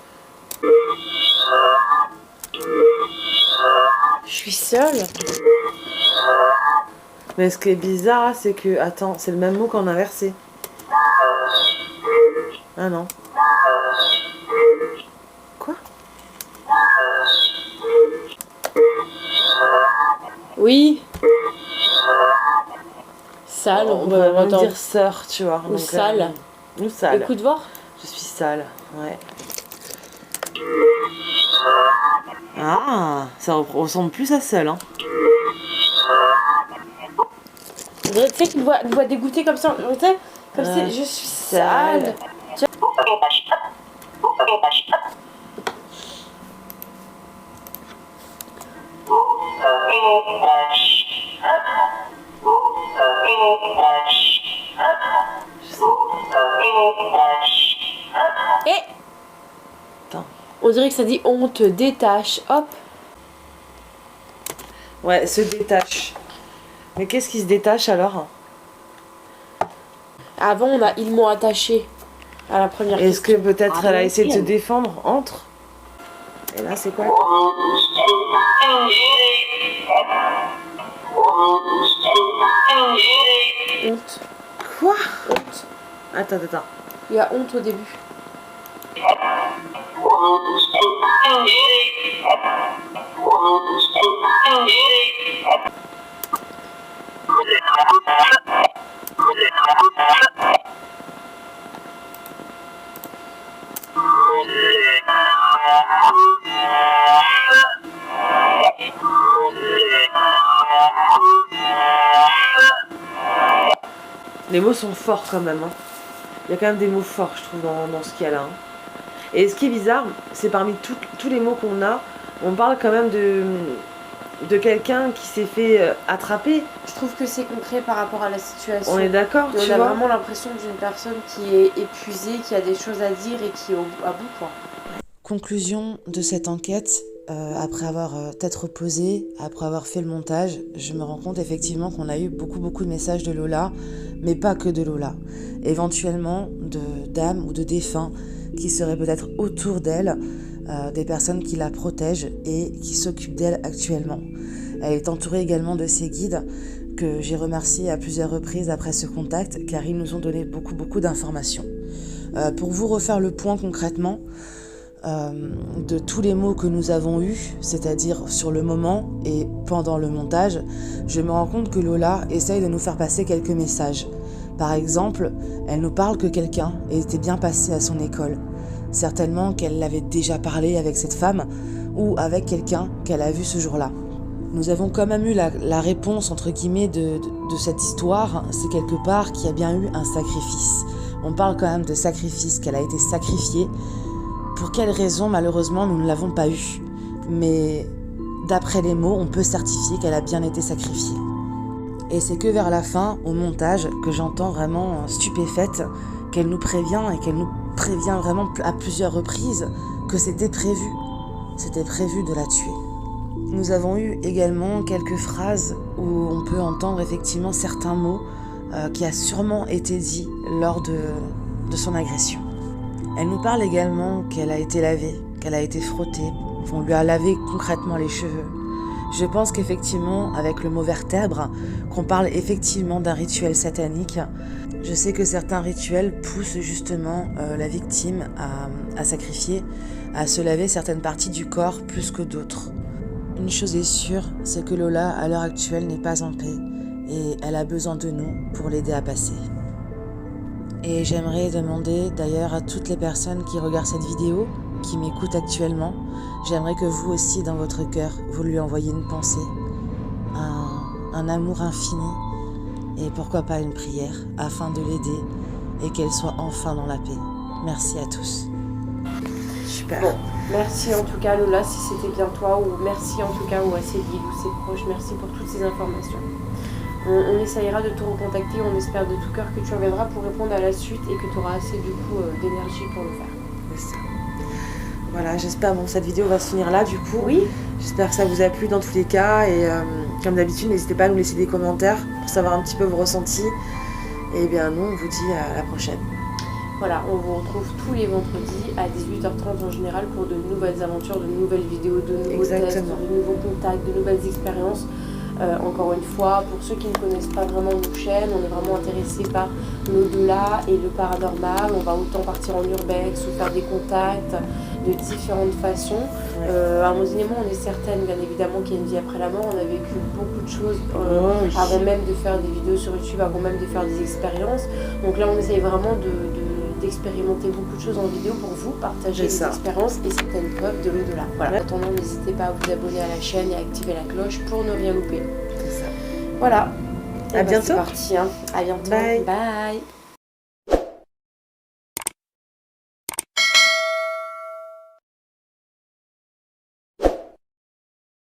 Je suis seule. Mais ce qui est bizarre, c'est que... Attends, c'est le même mot qu'en inversé. Ah non. Quoi? Oui. Sale, on va dire sœur, tu vois. Ou donc, sale. Ou sale. Écoute voir. Je suis sale, ouais. Ah, ça ressemble plus à seule, hein. Tu sais qu'une voix dégoûtée comme ça, tu sais, comme c'est, je suis sale. Et attends. On dirait que ça dit on te détache, hop. Ouais, se détache. Mais qu'est-ce qui se détache alors? Avant, on a ils m'ont attaché à la première question. Est-ce que peut-être elle a essayé de se défendre entre? Et là, c'est quoi? Honte. Quoi? Honte. Attends. Il y a honte au début. Les mots sont forts quand même, hein. Il y a quand même des mots forts, je trouve, dans ce qu'il y a là. Hein. Et ce qui est bizarre, c'est parmi tous les mots qu'on a, on parle quand même de quelqu'un qui s'est fait attraper. Je trouve que c'est concret par rapport à la situation. On est d'accord, tu vois. On a vraiment l'impression d'une personne qui est épuisée, qui a des choses à dire et qui est à bout, quoi. Conclusion de cette enquête, après avoir tête reposée, après avoir fait le montage, je me rends compte effectivement qu'on a eu beaucoup de messages de Lola, mais pas que de Lola. Éventuellement d'âmes ou de défunts qui seraient peut-être autour d'elle, des personnes qui la protègent et qui s'occupent d'elle actuellement. Elle est entourée également de ses guides que j'ai remerciés à plusieurs reprises après ce contact car ils nous ont donné beaucoup d'informations. Pour vous refaire le point concrètement, de tous les mots que nous avons eus, c'est-à-dire sur le moment et pendant le montage, je me rends compte que Lola essaye de nous faire passer quelques messages. Par exemple, elle nous parle que quelqu'un était bien passé à son école. Certainement qu'elle l'avait déjà parlé avec cette femme ou avec quelqu'un qu'elle a vu ce jour-là. Nous avons quand même eu la réponse entre guillemets de cette histoire, c'est quelque part qu'il y a bien eu un sacrifice. On parle quand même de sacrifice, qu'elle a été sacrifiée Pour quelle raison, malheureusement, nous ne l'avons pas eue. Mais d'après les mots, on peut certifier qu'elle a bien été sacrifiée. Et c'est que vers la fin, au montage, que j'entends vraiment stupéfaite qu'elle nous prévient et qu'elle nous prévient vraiment à plusieurs reprises que c'était prévu. C'était prévu de la tuer. Nous avons eu également quelques phrases où on peut entendre effectivement certains mots qui a sûrement été dit lors de son agression. Elle nous parle également qu'elle a été lavée, qu'elle a été frottée, qu'on lui a lavé concrètement les cheveux. Je pense qu'effectivement, avec le mot vertèbre, qu'on parle effectivement d'un rituel satanique. Je sais que certains rituels poussent justement la victime à sacrifier, à se laver certaines parties du corps plus que d'autres. Une chose est sûre, c'est que Lola, à l'heure actuelle, n'est pas en paix et elle a besoin de nous pour l'aider à passer. Et j'aimerais demander d'ailleurs à toutes les personnes qui regardent cette vidéo, qui m'écoutent actuellement, j'aimerais que vous aussi, dans votre cœur, vous lui envoyiez une pensée, un amour infini et pourquoi pas une prière afin de l'aider et qu'elle soit enfin dans la paix. Merci à tous. Super. Bon, merci en tout cas Lola si c'était bien toi, ou merci en tout cas à ses guides ou ses proches, merci pour toutes ces informations. On essayera de te recontacter, on espère de tout cœur que tu reviendras pour répondre à la suite et que tu auras assez du coup d'énergie pour le faire. C'est ça. Voilà, j'espère que cette vidéo va se finir là du coup. Oui. J'espère que ça vous a plu dans tous les cas et comme d'habitude, n'hésitez pas à nous laisser des commentaires pour savoir un petit peu vos ressentis. Et bien nous, on vous dit à la prochaine. Voilà, on vous retrouve tous les vendredis à 18h30 en général pour de nouvelles aventures, de nouvelles vidéos, de nouveaux tests, de nouveaux contacts, de nouvelles expériences. Encore une fois, pour ceux qui ne connaissent pas vraiment nos chaînes, on est vraiment intéressé par l'au-delà et le paranormal. On va autant partir en urbex ou faire des contacts de différentes façons. Amandine et moi, on est certaines, bien évidemment, qu'il y a une vie après la mort. On a vécu beaucoup de choses avant même de faire des vidéos sur YouTube, avant même de faire des expériences. Donc là, on essaye vraiment d'expérimenter beaucoup de choses en vidéo pour vous partager les expériences et certaines preuves de l'au-delà. Voilà. En attendant, n'hésitez pas à vous abonner à la chaîne et à activer la cloche pour ne rien louper. C'est ça. Voilà. À bientôt. C'est parti. À bientôt. Bye. Bye.